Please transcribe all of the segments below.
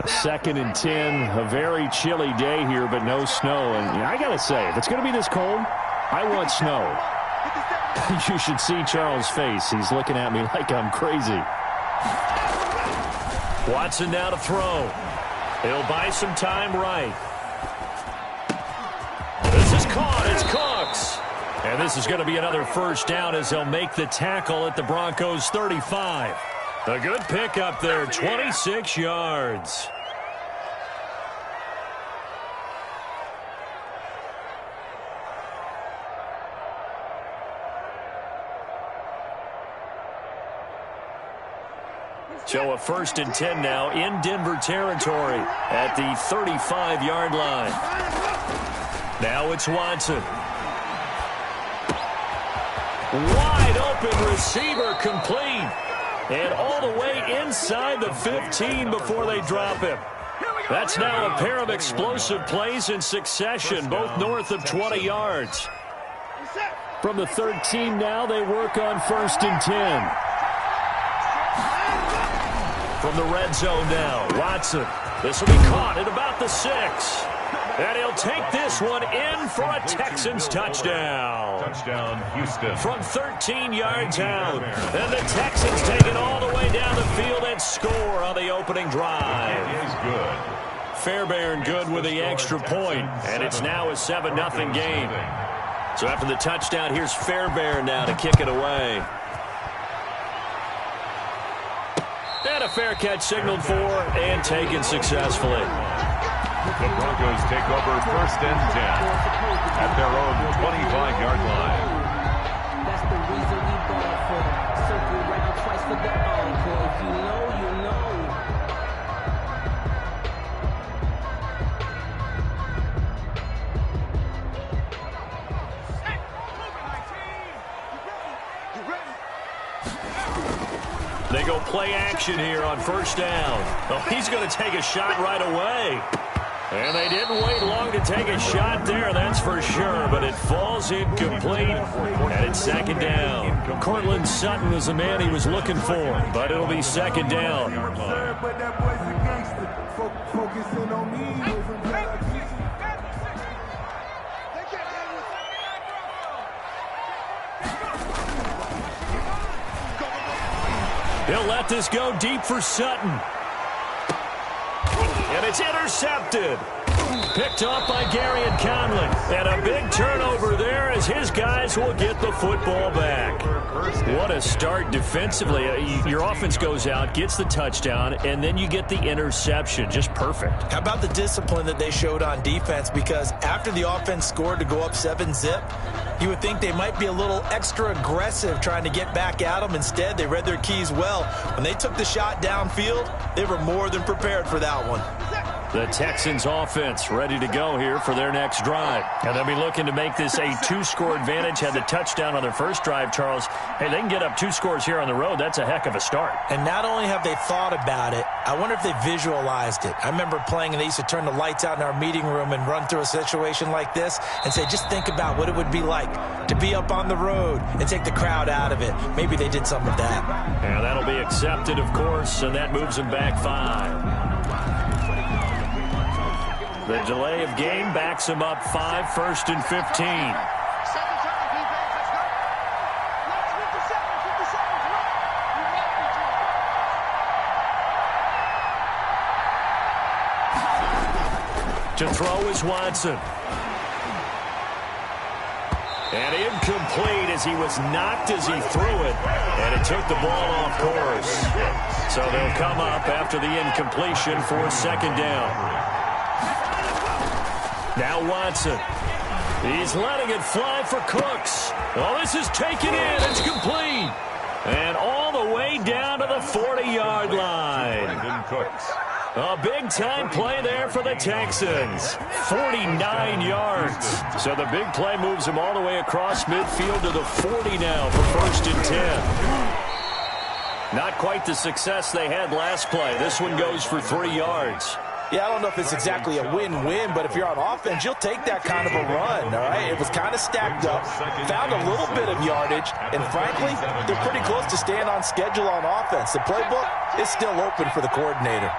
2nd and 10. A very chilly day here, but no snow. And I got to say, if it's going to be this cold, I want snow. You should see Charles' face. He's looking at me like I'm crazy. Watson now to throw. He'll buy some time right. This is caught. It's Cooks. And this is going to be another first down as they'll make the tackle at the Broncos' 35. A good pickup there, 26 yards. So a 1st and 10 now in Denver territory at the 35-yard line. Now it's Watson. Wide open receiver complete. And all the way inside the 15 before they drop him. That's now a pair of explosive plays in succession, both north of 20 yards. From the 13 now, they work on 1st and 10. From the red zone now, Watson. This will be caught at about the 6. And he'll take this one in for a Texans touchdown. Touchdown, Houston. From 13 yards out. And the Texans take it all the way down the field and score on the opening drive. It is good. Fairbairn good with the extra point. And it's now a 7-0 game. So after the touchdown, here's Fairbairn now to kick it away. And a fair catch signaled for and taken successfully. The Broncos take over 1st and 10 at their own 25-yard line. That's the reason we ball for. Circle round twice for the encore. If you know, you know. They go play action here on 1st down. Oh, he's going to take a shot right away. And they didn't wait long to take a shot there, that's for sure. But it falls incomplete, and it's 2nd down. Cortland Sutton was the man he was looking for, but it'll be 2nd down. He'll let this go deep for Sutton. And it's intercepted. Picked off by Gary and Conlon. And a big turnover there as his guys will get the football back. What a start defensively. Your offense goes out, gets the touchdown, and then you get the interception. Just perfect. How about the discipline that they showed on defense? Because after the offense scored to go up 7-zip, you would think they might be a little extra aggressive trying to get back at them. Instead, they read their keys well. When they took the shot downfield, they were more than prepared for that one. The Texans offense ready to go here for their next drive. And they'll be looking to make this a 2-score advantage. Had the touchdown on their first drive, Charles. Hey, they can get up 2 scores here on the road. That's a heck of a start. And not only have they thought about it, I wonder if they visualized it. I remember playing and they used to turn the lights out in our meeting room and run through a situation like this and say, just think about what it would be like to be up on the road and take the crowd out of it. Maybe they did some of that. And that'll be accepted, of course, and that moves them back 5. The delay of game backs him up 5, 1st and 15. To throw is Watson. And incomplete as he was knocked as he threw it. And it took the ball off course. So they'll come up after the incompletion for 2nd down. Now Watson. He's letting it fly for Cooks. Oh, this is taken in. It's complete. And all the way down to the 40-yard line. A big-time play there for the Texans. 49 yards. So the big play moves him all the way across midfield to the 40 now for 1st and 10. Not quite the success they had last play. This one goes for 3 yards. Yeah, I don't know if it's exactly a win-win, but if you're on offense, you'll take that kind of a run, all right? It was kind of stacked up, found a little bit of yardage, and frankly, they're pretty close to staying on schedule on offense. The playbook is still open for the coordinator.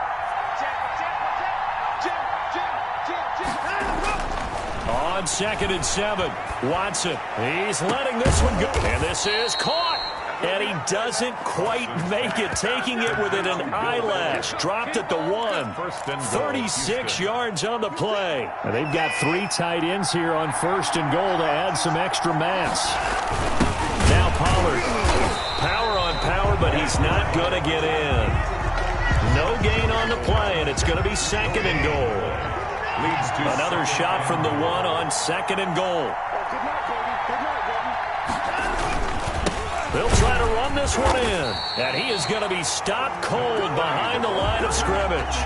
2nd and 7. Watson, he's letting this one go. And this is caught. And he doesn't quite make it, taking it within an eyelash. Dropped at the 1. 36 yards on the play. Now they've got 3 tight ends here on 1st and goal to add some extra mass. Now Pollard. Power on power, but he's not going to get in. No gain on the play, and it's going to be 2nd and goal. Leads to another shot from the 1 on 2nd and goal. They'll try to run this one in, and he is going to be stopped cold behind the line of scrimmage.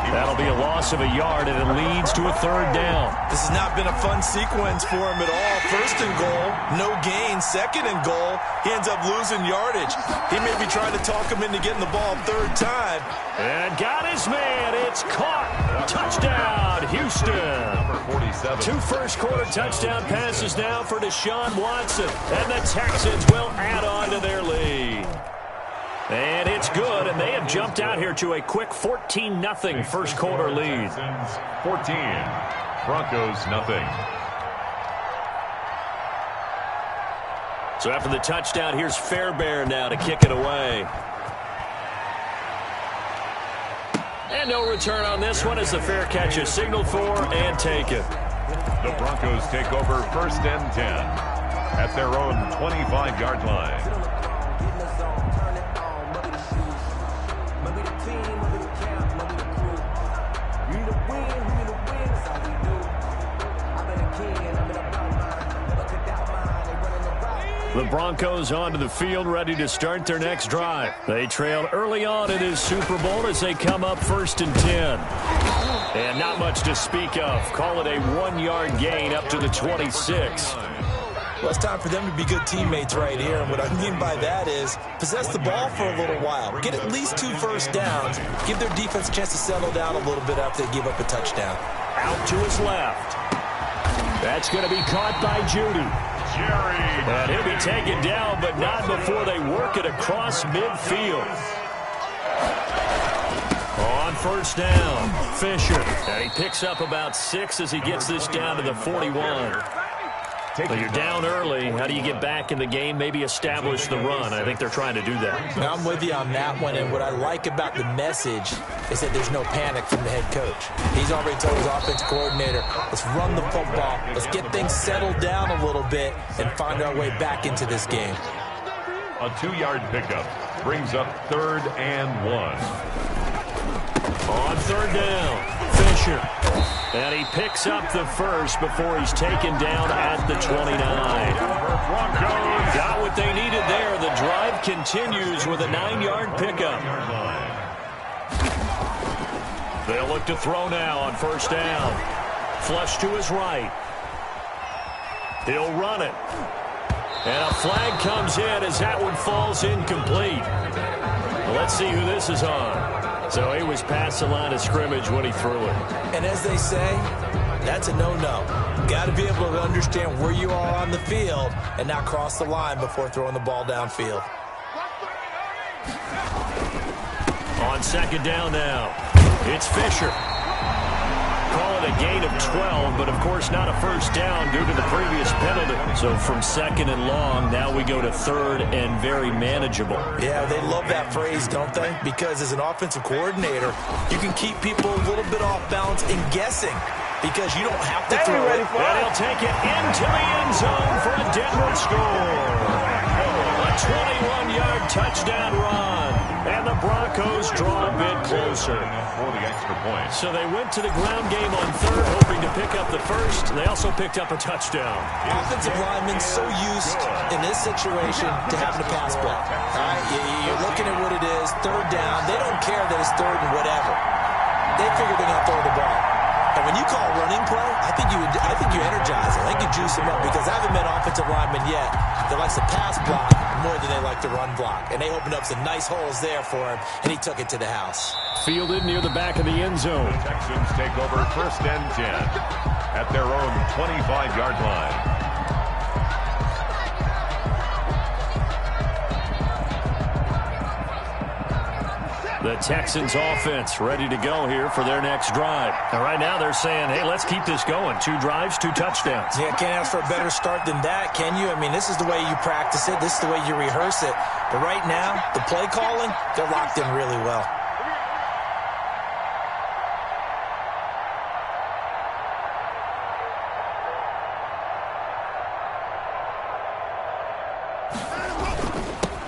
That'll be a loss of a yard, and it leads to a 3rd down. This has not been a fun sequence for him at all. 1st and goal, no gain. 2nd and goal, he ends up losing yardage. He may be trying to talk him into getting the ball 3rd time. And got his man. It's caught. Touchdown, Houston. number 47. 2 first-quarter touchdown passes now for Deshaun Watson. And the Texans will add on to their lead. And it's good, and they have jumped out here to a quick 14-0 first-quarter lead. 14, Broncos nothing. So after the touchdown, here's Fairbairn now to kick it away. And no return on this one as the fair catch is signaled for and taken. The Broncos take over 1st and 10 at their own 25-yard line. The Broncos onto the field, ready to start their next drive. They trailed early on in his Super Bowl as they come up 1st and 10. And not much to speak of. Call it a 1-yard gain up to the 26. Well, it's time for them to be good teammates right here. And what I mean by that is possess the ball for a little while. Get at least 2 first downs. Give their defense a chance to settle down a little bit after they give up a touchdown. Out to his left. That's going to be caught by Judy. And he'll be taken down, but not before they work it across midfield. On 1st down, Fisher. And he picks up about 6 as he gets this down to the 41. Well, you're down early. How do you get back in the game? Maybe establish the run. I think they're trying to do that. Now, I'm with you on that one, and what I like about the message is that there's no panic from the head coach. He's already told his offense coordinator, let's run the football, let's get things settled down a little bit and find our way back into this game. A 2-yard pickup brings up 3rd and 1. On 3rd down, Fisher. And he picks up the first before he's taken down at the 29. Got what they needed there. The drive continues with a 9-yard pickup. They'll look to throw now on 1st down. Flush to his right. He'll run it. And a flag comes in as that one falls incomplete. Let's see who this is on. So he was past the line of scrimmage when he threw it. And as they say, that's a no-no. Got to be able to understand where you are on the field and not cross the line before throwing the ball downfield. On 2nd down now, it's Fisher. Call it a gain of 12, but of course not a first down due to the previous penalty. So from 2nd and long, now we go to 3rd and very manageable. Yeah, they love that phrase, don't they? Because as an offensive coordinator, you can keep people a little bit off balance and guessing because you don't have to throw it. And he'll take it into the end zone for a Denver score. A 21-yard touchdown run. And the Broncos draw a bit closer. For the extra point. So they went to the ground game on 3rd, hoping to pick up the first. They also picked up a touchdown. Offensive linemen so used in this situation to having a pass block. All right, you're looking at what it is, 3rd down. They don't care that it's 3rd and whatever. They figure they're going to throw the ball. And when you call a running play, I think you energize them. I think you juice them up because I haven't met offensive linemen yet that likes to pass block more than they like to run block. And they opened up some nice holes there for him, and he took it to the house. Fielded near the back of the end zone. The Texans take over 1st and 10 at their own 25-yard line. The Texans offense ready to go here for their next drive. Now, right now they're saying, hey, let's keep this going. 2 drives, 2 touchdowns. Yeah, can't ask for a better start than that, can you? I mean, this is the way you practice it. This is the way you rehearse it. But right now, the play calling, they're locked in really well.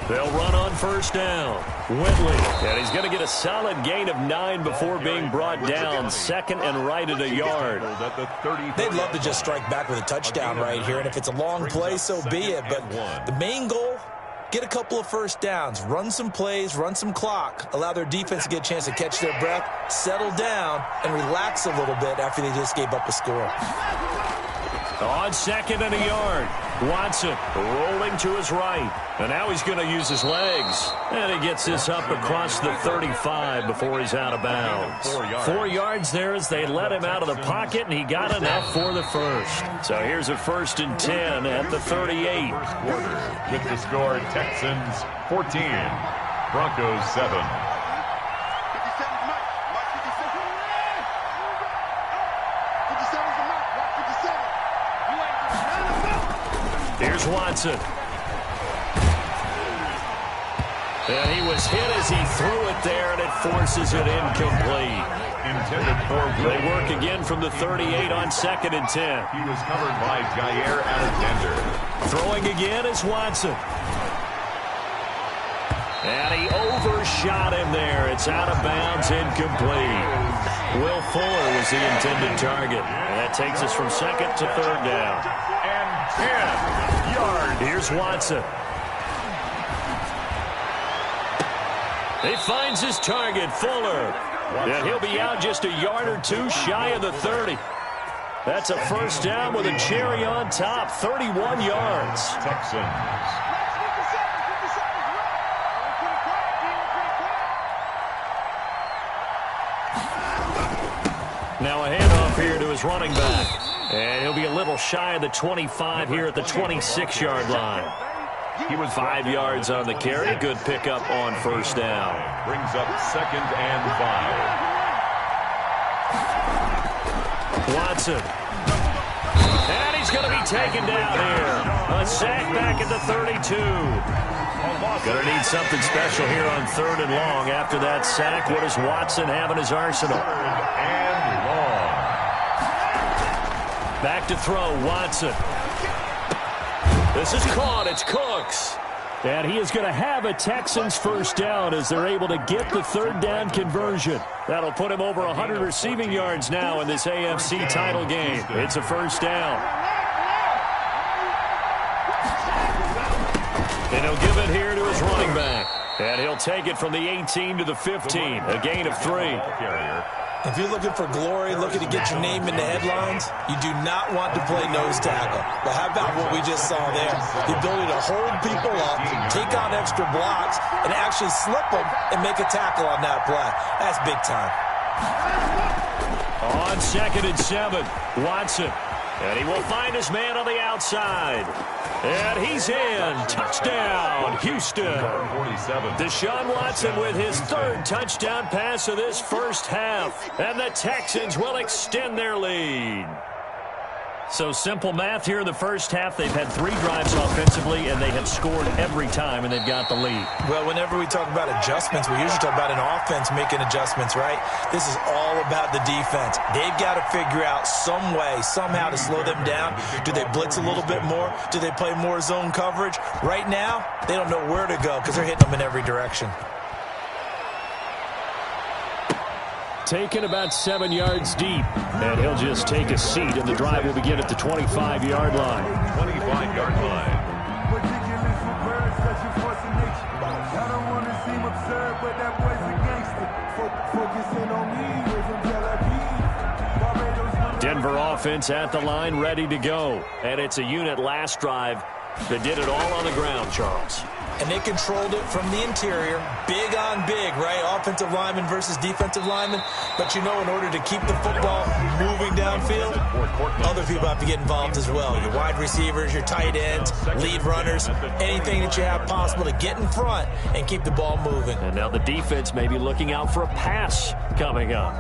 They'll run on first down. Whitley, and he's going to get a solid gain of 9 before being brought down. Second and right at a yard. They'd love to just strike back with a touchdown right here, and if it's a long play, so be it. But the main goal, get a couple of first downs, run some plays, run some clock, allow their defense to get a chance to catch their breath, settle down, and relax a little bit after they just gave up a score. On second and a yard, Watson rolling to his right. And now he's going to use his legs. And he gets this up across the 35 before he's out of bounds. 4 yards there as they let him out of the pocket, and he got enough for the first. So here's a 1st and 10 at the 38. With the score, Texans 14, Broncos 7. Here's Watson. And he was hit as he threw it there, and it forces it incomplete. Intended for They work again from the 38 on 2nd and 10. He was covered by Jair Alexander. Throwing again is Watson. And he overshot him there. It's out of bounds, incomplete. Will Fuller was the intended target. And that takes us from 2nd to 3rd down. And 10 yards. Here's Watson. He finds his target, Fuller. And he'll be out just a yard or 2 shy of the 30. That's a first down with a cherry on top, 31 yards. Texans. Now a handoff here to his running back. And he'll be a little shy of the 25 here at the 26-yard line. He was 5 yards on the carry. Good pickup on first down. Brings up 2nd and 5. Watson. And he's going to be taken down here. A sack back at the 32. Going to need something special here on 3rd and long. After that sack, what does Watson have in his arsenal? 3rd and long. Back to throw, Watson. This is caught. It's Cooks. And he is going to have a Texans first down as they're able to get the 3rd down conversion. That'll put him over 100 receiving yards now in this AFC title game. It's a first down. And he'll give it here to his running back. And he'll take it from the 18 to the 15. A gain of 3. If you're looking for glory, looking to get your name in the headlines, you do not want to play nose tackle. But how about what we just saw there? The ability to hold people up, take on extra blocks, and actually slip them and make a tackle on that play. That's big time. On 2nd and 7, Watson. And he will find his man on the outside. And he's in. Touchdown, Houston. Deshaun Watson with his 3rd touchdown pass of this first half. And the Texans will extend their lead. So simple math here in the first half. They've had 3 drives offensively, and they have scored every time, and they've got the lead. Well, whenever we talk about adjustments, we usually talk about an offense making adjustments, right? This is all about the defense. They've got to figure out some way, somehow to slow them down. Do they blitz a little bit more? Do they play more zone coverage? Right now, they don't know where to go because they're hitting them in every direction. Taken about 7 yards deep, and he'll just take a seat, and the drive will begin at the 25-yard line. 25-yard line. Denver offense at the line, ready to go. And it's a unit last drive that did it all on the ground, Charles. And they controlled it from the interior, big on big, right? offensive lineman versus defensive lineman, but you know, in order to keep the football moving downfield, other people have to get involved as well. Your wide receivers, your tight ends, lead runners, anything that you have possible to get in front and keep the ball moving. And now the defense may be looking out for a pass coming up.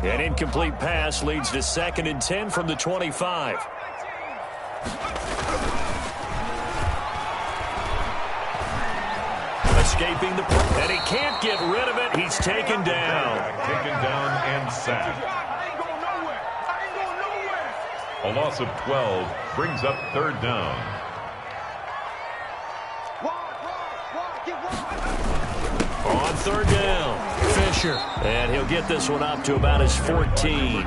An incomplete pass leads to 2nd and 10 from the 25. Escaping the play, and he can't get rid of it. He's taken down. Taken down and sacked. A loss of 12 brings up 3rd down. On 3rd down, Fisher. And he'll get this one up to about his 14.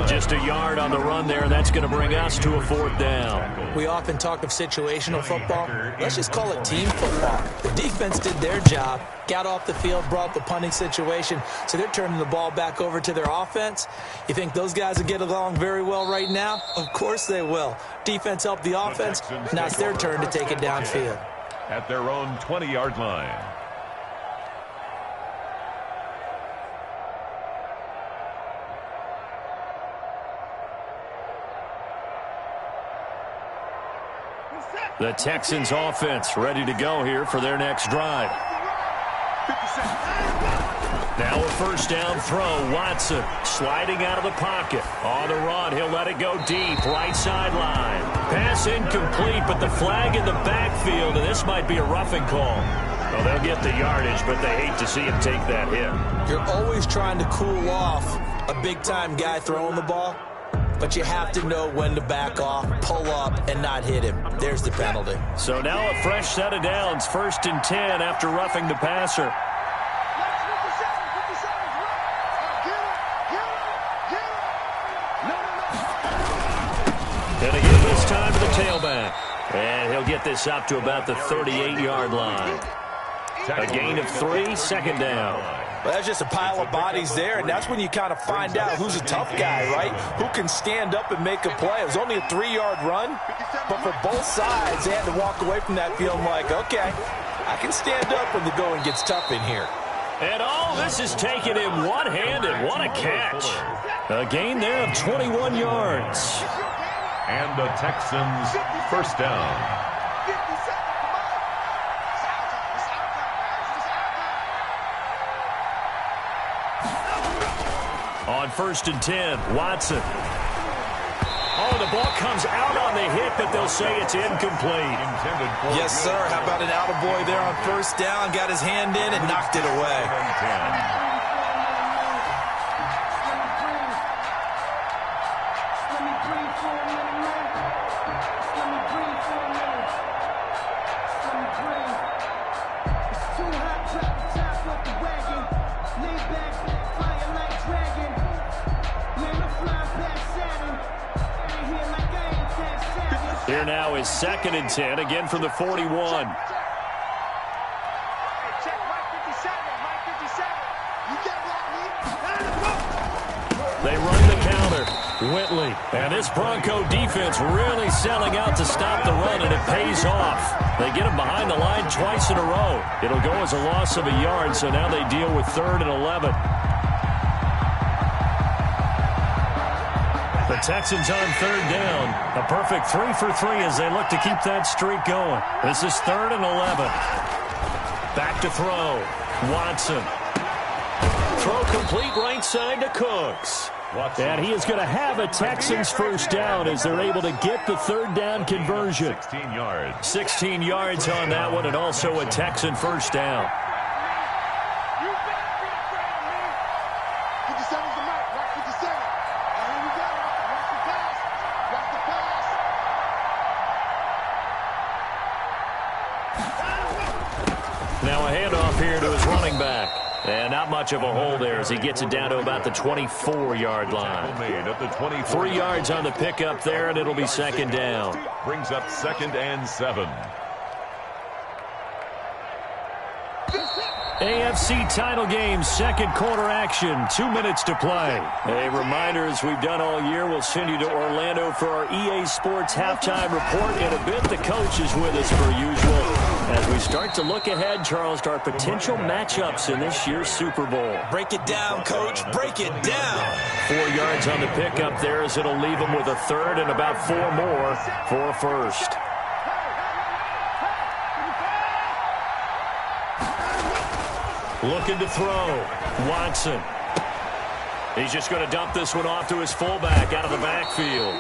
Just a yard on the run there, and that's going to bring us to a 4th down. We often talk of situational football. Let's just call it team football. The defense did their job, got off the field, brought the punting situation, so they're turning the ball back over to their offense. You think those guys will get along very well right now? Of course they will. Defense helped the offense. Now it's their turn to take it downfield. At their own 20-yard line. The Texans offense ready to go here for their next drive. Now a 1st down throw. Watson sliding out of the pocket. On the run, he'll let it go deep. Right sideline. Pass incomplete, but the flag in the backfield, and this might be a roughing call. Well, they'll get the yardage, but they hate to see him take that hit. You're always trying to cool off a big-time guy throwing the ball, but you have to know when to back off, pull up, and not hit him. There's the penalty. So now a fresh set of downs, 1st and 10 after roughing the passer. And again this time to the tailback. And he'll get this up to about the 38-yard line. A gain of 3, 2nd down. Well, that's just a pile of bodies there, and that's when you kind of find out who's a tough guy, right? Who can stand up and make a play. It was only a 3-yard run, but for both sides, they had to walk away from that field like, okay, I can stand up when the going gets tough in here. And all this is taken in one-handed. What a catch. A gain there of 21 yards. And the Texans 1st down. On 1st and 10, Watson. Oh, the ball comes out on the hit, but they'll say it's incomplete. Yes, sir. How about an attaboy there on 1st down? Got his hand in and knocked it away. Here now is 2nd and 10, again from the 41. They run the counter. Whitley. And this Bronco defense really selling out to stop the run, and it pays off. They get him behind the line twice in a row. It'll go as a loss of a yard, so now they deal with 3rd and 11. The Texans on 3rd down. A perfect 3 for 3 as they look to keep that streak going. This is 3rd and 11. Back to throw. Watson. Throw complete right side to Cooks. And he is going to have a Texans 1st down as they're able to get the 3rd down conversion. 16 yards. 16 yards on that one, and also a Texan 1st down. Now a handoff here to his running back. And not much of a hole there as he gets it down to about the 24-yard line. 3 yards on the pickup there, and it'll be 2nd down. Brings up 2nd and 7. AFC title game, 2nd quarter action, 2 minutes to play. A reminder, as we've done all year, we'll send you to Orlando for our EA Sports halftime report. In a bit, the coach is with us per usual. As we start to look ahead, Charles, to our potential matchups in this year's Super Bowl. Break it down, Coach. Break it down. 4 yards on the pickup there as it'll leave them with a third and about 4 more for a first. Looking to throw. Watson. He's just going to dump this one off to his fullback out of the backfield.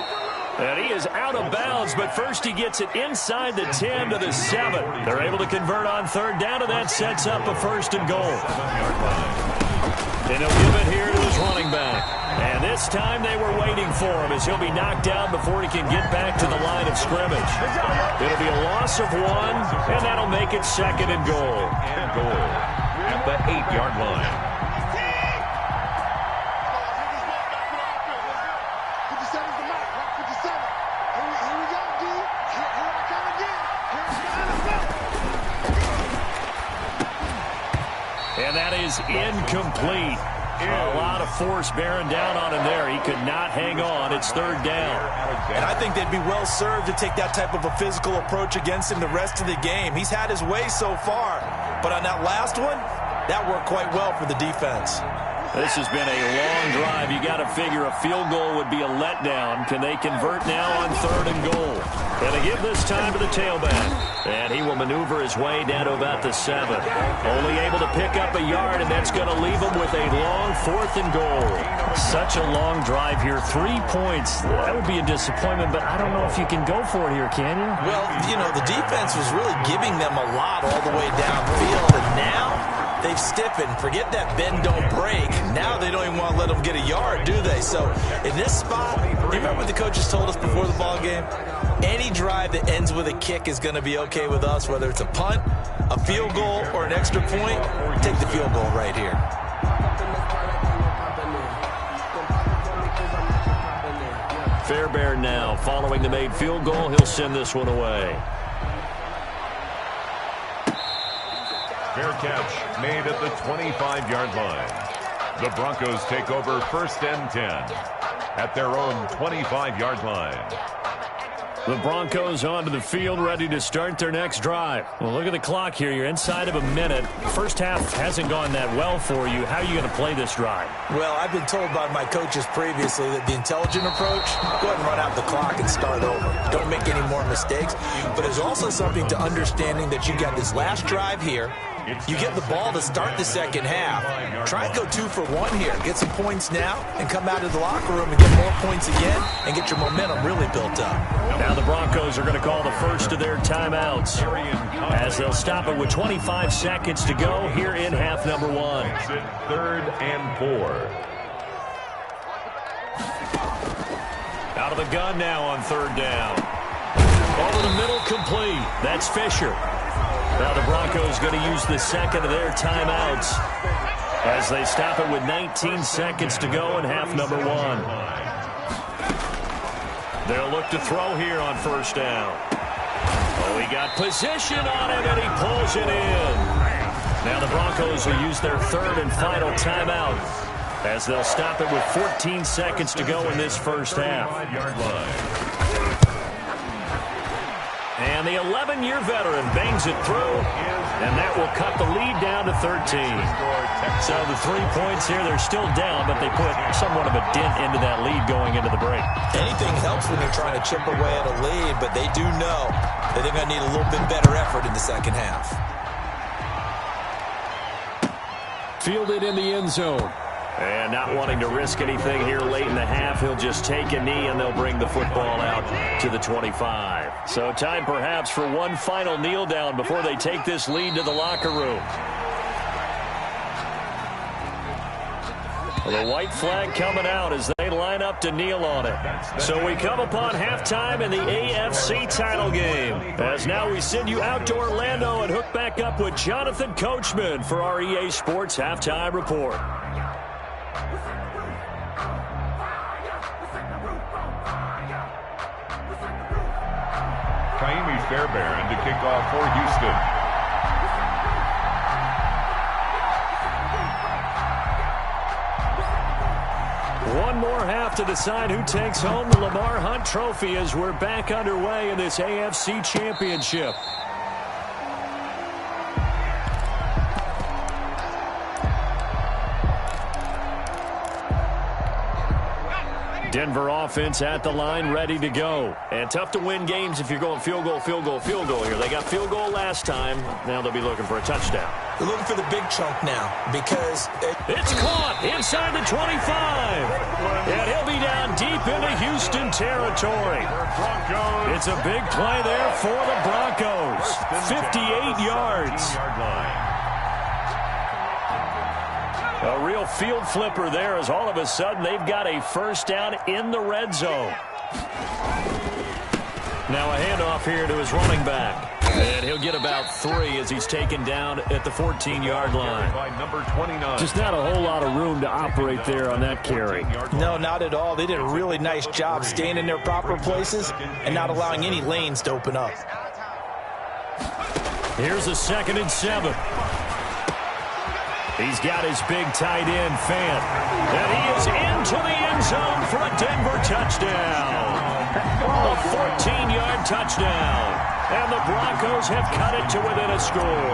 And he is out of bounds, but first he gets it inside the 10 to the 7. They're able to convert on third down, and that sets up a first and goal. And he'll give it here to his running back. And this time they were waiting for him as he'll be knocked down before he can get back to the line of scrimmage. It'll be a loss of 1, and that'll make it second and goal. And goal at the 8-yard line. And that is incomplete. A lot of force bearing down on him there. He could not hang on. It's third down. And I think they'd be well served to take that type of a physical approach against him the rest of the game. He's had his way so far. But on that last one, that worked quite well for the defense. This has been a long drive. You got to figure a field goal would be a letdown. Can they convert now on third and goal? And they give this time to the tailback. And he will maneuver his way down to about the 7. Only able to pick up a yard, and that's going to leave him with a long fourth and goal. Such a long drive here. 3 points. That would be a disappointment, but I don't know if you can go for it here, can you? Well, you know, the defense was really giving them a lot all the way downfield, and now they've stiffened. Forget that bend, don't break. Now they don't even want to let them get a yard, do they? So in this spot, you remember what the coaches told us before the ball game? Any drive that ends with a kick is going to be okay with us, whether it's a punt, a field goal, or an extra point. Take the field goal right here. Fairbairn now following the made field goal. He'll send this one away. Fair catch made at the 25-yard line. The Broncos take over first and 10 at their own 25-yard line. The Broncos onto the field, ready to start their next drive. Well, look at the clock here. You're inside of a minute. First half hasn't gone that well for you. How are you going to play this drive? Well, I've been told by my coaches previously that the intelligent approach, go ahead and run out the clock and start over. Don't make any more mistakes. But there's also something to understanding that you got this last drive here. You get the ball to start the second half. Try and go 2 for 1 here. Get some points now and come out of the locker room and get more points again and get your momentum really built up. Now the Broncos are going to call the first of their timeouts as they'll stop it with 25 seconds to go here in half number 1. Third and 4. Out of the gun now on third down. Ball in the middle, complete. That's Fisher. Now the Broncos going to use the second of their timeouts as they stop it with 19 seconds to go in half number 1. They'll look to throw here on first down. Oh, he got position on him, and he pulls it in. Now the Broncos will use their third and final timeout as they'll stop it with 14 seconds to go in this first half. And the 11-year veteran bangs it through, and that will cut the lead down to 13. So the 3 points here, they're still down, but they put somewhat of a dent into that lead going into the break. Anything helps when you're trying to chip away at a lead, but they do know that they're going to need a little bit better effort in the second half. Fielded in the end zone. And not wanting to risk anything here late in the half, he'll just take a knee and they'll bring the football out to the 25. So time perhaps for one final kneel down before they take this lead to the locker room. The white flag coming out as they line up to kneel on it. So we come upon halftime in the AFC title game. As now we send you out to Orlando and hook back up with Jonathan Coachman for our EA Sports Halftime Report. Fairbairn to kick off for Houston. One more half to decide who takes home the Lamar Hunt Trophy as we're back underway in this AFC Championship. Denver offense at the line, ready to go. And tough to win games if you're going field goal, field goal, field goal here. They got field goal last time. Now they'll be looking for a touchdown. They're looking for the big chunk now because it's caught inside the 25. And he'll be down deep into Houston territory. It's a big play there for the Broncos. 58 yards. A real field flipper there as all of a sudden they've got a first down in the red zone. Now a handoff here to his running back. And he'll get about 3 as he's taken down at the 14-yard line. By number 29. Just not a whole lot of room to operate there on that carry. No, not at all. They did a really nice job staying in their proper places and not allowing any lanes to open up. Here's a 2nd and 7. He's got his big tight end, Fant. And he is into the end zone for a Denver touchdown. A 14-yard touchdown. And the Broncos have cut it to within a score.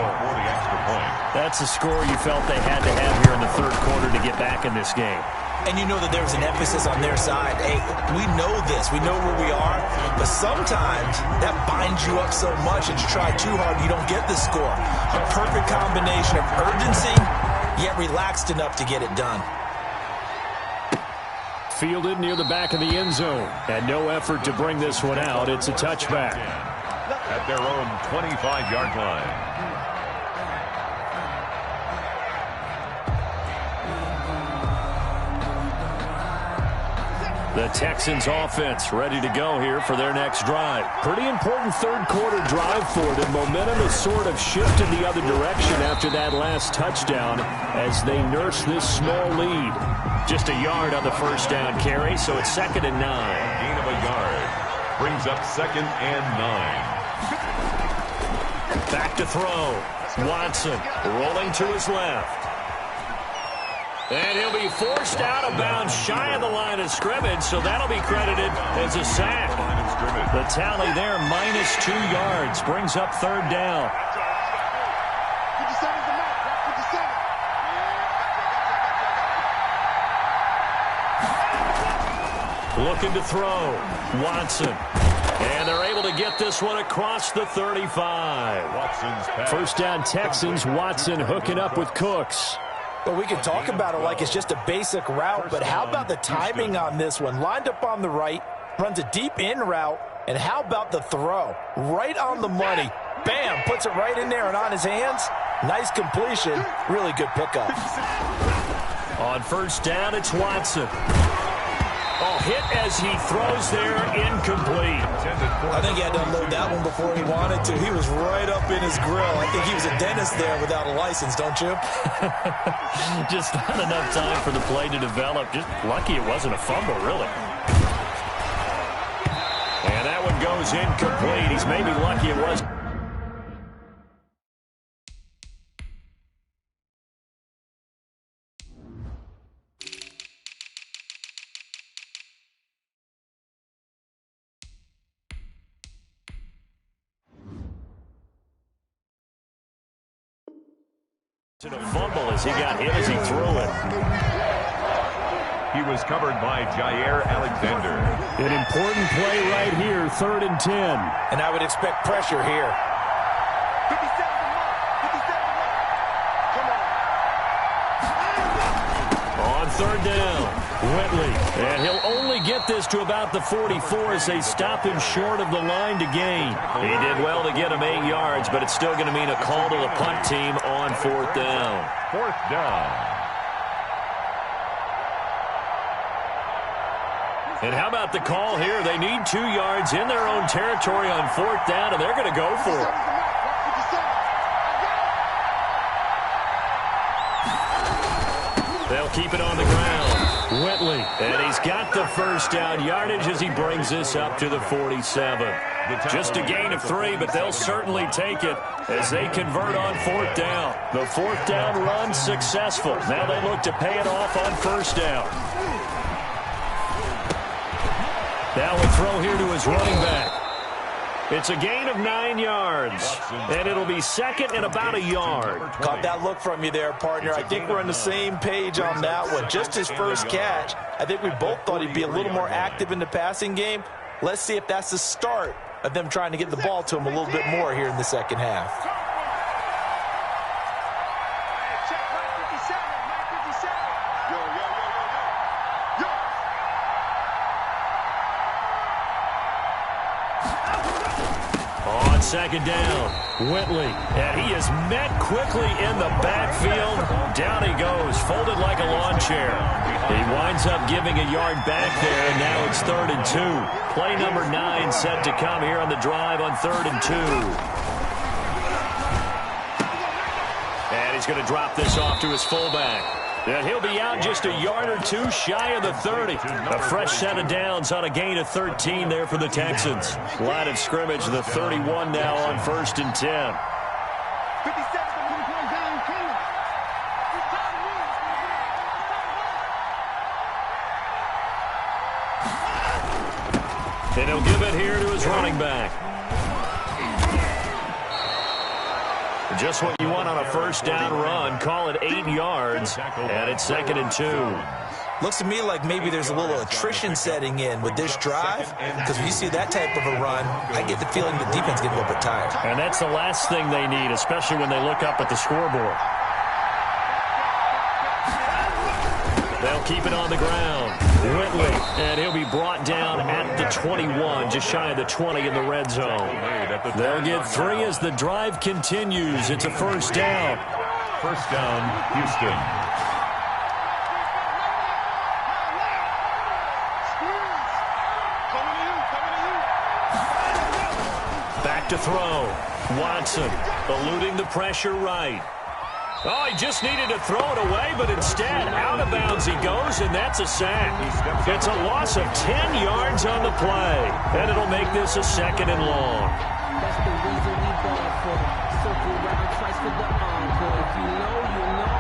That's a score you felt they had to have here in the third quarter to get back in this game. And you know that there's an emphasis on their side. Hey, we know this. We know where we are. But sometimes that binds you up so much that you try too hard, you don't get the score. A perfect combination of urgency, yet relaxed enough to get it done. Fielded near the back of the end zone. And no effort to bring this one out. It's a touchback. At their own 25-yard line. The Texans offense ready to go here for their next drive. Pretty important third quarter drive for them. Momentum has sort of shifted the other direction after that last touchdown as they nurse this small lead. Just a yard on the first down carry, so it's 2nd and 9. Gain of a yard. Brings up 2nd and 9. Back to throw. Watson rolling to his left. And he'll be forced out of bounds shy of the line of scrimmage, so that'll be credited as a sack. The tally there, -2 yards, brings up 3rd down. Looking to throw. Watson. And they're able to get this one across the 35. First down Texans. Watson hooking up with Cooks. Well, we can talk about it like it's just a basic route, but how about the timing on this one? Lined up on the right, runs a deep in route, and how about the throw? Right on the money. Bam, puts it right in there and on his hands. Nice completion. Really good pickup. On first down, it's Watson. Oh, hit as he throws there, incomplete. I think he had to unload that one before he wanted to. He was right up in his grill. I think he was a dentist there without a license, don't you? Just not enough time for the play to develop. Just lucky it wasn't a fumble, really. And that one goes incomplete. He's maybe lucky it was. To the fumble as he got hit as he threw it. He was covered by Jair Alexander. An important play right here, 3rd and 10. And I would expect pressure here. On 3rd down, Whitley. And he'll only get this to about the 44 as they stop him short of the line to gain. He did well to get him 8 yards, but it's still going to mean a call to the punt team on 4th down. 4th down. And how about the call here? They need 2 yards in their own territory on 4th down, and they're going to go for it. They'll keep it on the ground. Whitley, and he's got the first down yardage as he brings this up to the 47. Just a gain of 3, but they'll certainly take it as they convert on 4th down. The 4th down run successful. Now they look to pay it off on 1st down. Now a throw here to his running back. It's a gain of 9 yards, and it'll be second and about a yard. Caught that look from you there, partner. I think we're on the same page on that one. Just his first catch. I think we both thought he'd be a little more active in the passing game. Let's see if that's the start of them trying to get the ball to him a little bit more here in the second half. Second down, Whitley, and he is met quickly in the backfield. Down he goes, folded like a lawn chair. He winds up giving a yard back there, and now it's 3rd and 2. Play number 9 set to come here on the drive on 3rd and 2. And he's going to drop this off to his fullback. And he'll be out just a yard or two shy of the 30. A fresh set of downs on a gain of 13 there for the Texans. Line of scrimmage, the 31 now on 1st and 10. And he'll give it here to his running back. Just what you want on a first down run. Call it 8 yards, and it's 2nd and 2. Looks to me like maybe there's a little attrition setting in with this drive, because when you see that type of a run, I get the feeling the defense gets a little bit tired. And that's the last thing they need, especially when they look up at the scoreboard. They'll keep it on the ground. Whitley, and he'll be brought down at the 21, just shy of the 20 in the red zone. They'll get 3 as the drive continues. It's a first down. First down, Houston. Back to throw. Watson eluding the pressure right. Oh, he just needed to throw it away, but instead, out of bounds he goes, and that's a sack. It's a loss of 10 yards on the play, and it'll make this a 2nd and long. That's the reason we ball for. Circle around twice for the encore. If you know, you know.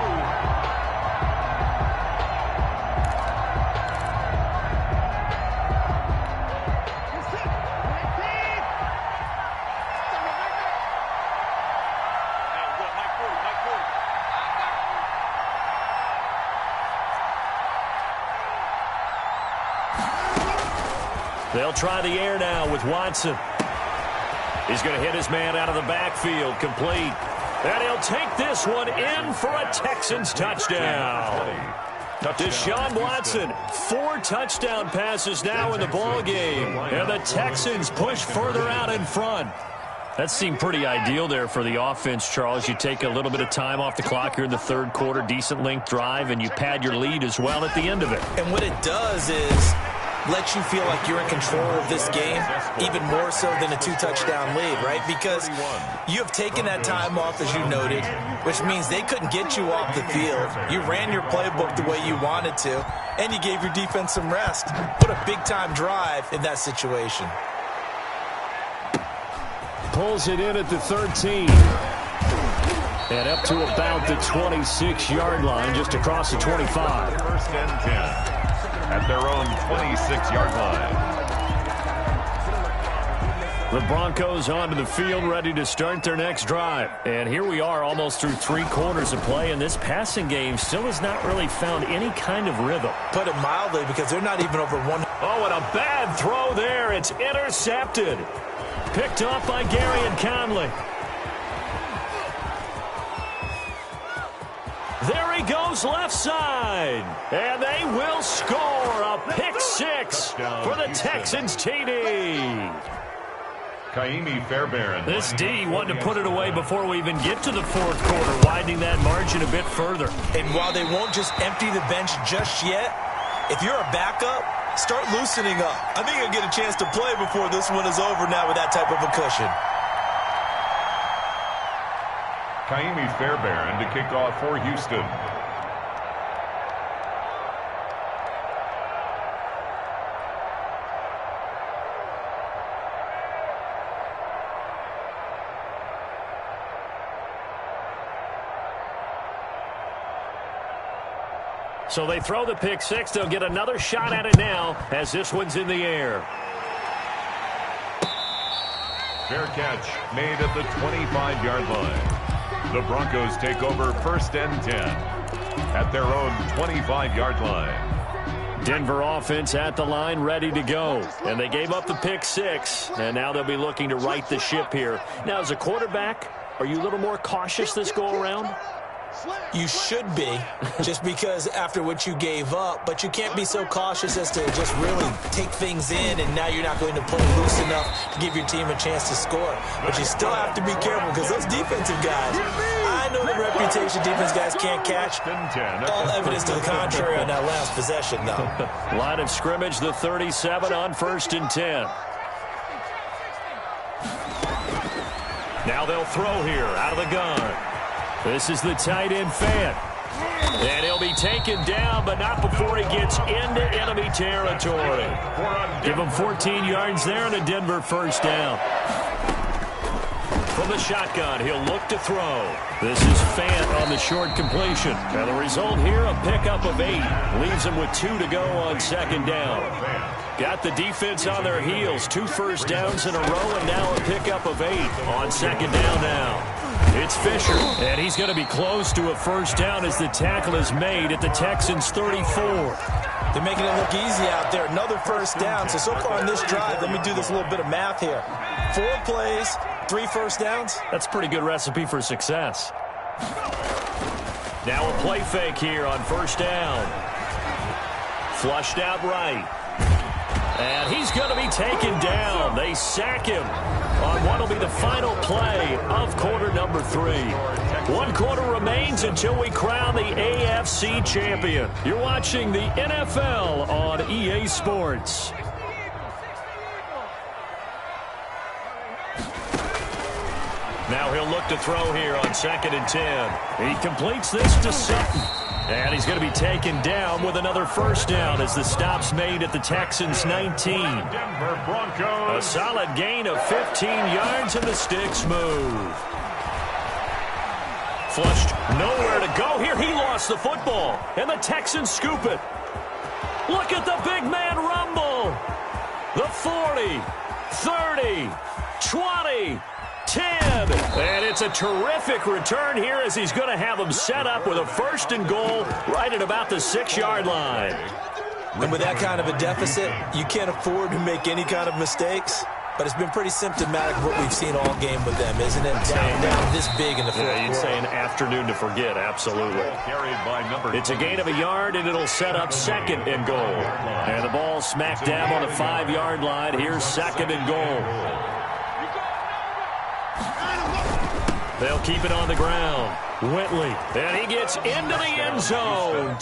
They'll try the air now with Watson. He's going to hit his man out of the backfield, complete. And he'll take this one in for a Texans touchdown. Deshaun Watson, 4 touchdown passes now in the ballgame. And the Texans push further out in front. That seemed pretty ideal there for the offense, Charles. You take a little bit of time off the clock here in the 3rd quarter, decent length drive, and you pad your lead as well at the end of it. And what it does is let you feel like you're in control of this game, even more so than a 2-touchdown lead, right? Because you have taken that time off, as you noted, which means they couldn't get you off the field. You ran your playbook the way you wanted to, and you gave your defense some rest. Put a big-time drive in that situation. Pulls it in at the 13. And up to about the 26-yard line, just across the 25. 1st and 10. At their own 26-yard line. The Broncos onto the field, ready to start their next drive. And here we are, almost through 3 quarters of play, and this passing game still has not really found any kind of rhythm. Put it mildly, because they're not even over 1. Oh, and a bad throw there. It's intercepted. Picked off by Gary and Conley. There he goes left side. And they will score a pick 6 for the Texans TD. Kaimi Fairbairn. This D wanted to put it away before we even get to the 4th quarter, widening that margin a bit further. And while they won't just empty the bench just yet, if you're a backup, start loosening up. I think you'll get a chance to play before this one is over now with that type of a cushion. Kaimi Fairbairn to kick off for Houston. So they throw the pick 6. They'll get another shot at it now as this one's in the air. Fair catch made at the 25-yard line. The Broncos take over 1st and 10 at their own 25-yard line. Denver offense at the line, ready to go. And they gave up the pick 6, and now they'll be looking to right the ship here. Now, as a quarterback, are you a little more cautious this go-around? You should be, just because after what you gave up, but you can't be so cautious as to just really take things in, and now you're not going to pull loose enough to give your team a chance to score. But you still have to be careful, because those defensive guys, I know the reputation defense guys can't catch. All evidence to the contrary on that last possession, though. Line of scrimmage, the 37 on 1st and 10. Now they'll throw here out of the gun. This is the tight end Fant. And he'll be taken down, but not before he gets into enemy territory. Give him 14 yards there and a Denver 1st down. From the shotgun, he'll look to throw. This is Fant on the short completion. And the result here, a pickup of 8. Leaves him with 2 to go on 2nd down. Got the defense on their heels. 2 first downs in a row, and now a pickup of 8 on 2nd down now. It's Fisher, and he's going to be close to a 1st down as the tackle is made at the Texans' 34. They're making it look easy out there. Another 1st down. So far on this drive, let me do this little bit of math here. 4 plays, 3 1st downs. That's a pretty good recipe for success. Now a play fake here on 1st down. Flushed out right. And he's going to be taken down. They sack him on what will be the final play of quarter number 3. 1 quarter remains until we crown the AFC champion. You're watching the NFL on EA Sports. Now he'll look to throw here on 2nd and 10. He completes this to Sutton. And he's going to be taken down with another 1st down as the stop's made at the Texans' 19. Denver Broncos. A solid gain of 15 yards, and the sticks move. Flushed, nowhere to go here. He lost the football, and the Texans scoop it. Look at the big man rumble. The 40, 30, 20, 10. And it's a terrific return here as he's going to have him set up with a 1st and goal right at about the 6-yard line. And with that kind of a deficit, you can't afford to make any kind of mistakes. But it's been pretty symptomatic of what we've seen all game with them, isn't it? Down this big in the 4th quarter. You'd say an afternoon to forget, absolutely. It's a gain of a yard, and it'll set up 2nd and goal. And the ball smack dab on the 5-yard line. Here's 2nd and goal. They'll keep it on the ground. Whitley, and he gets into the end zone.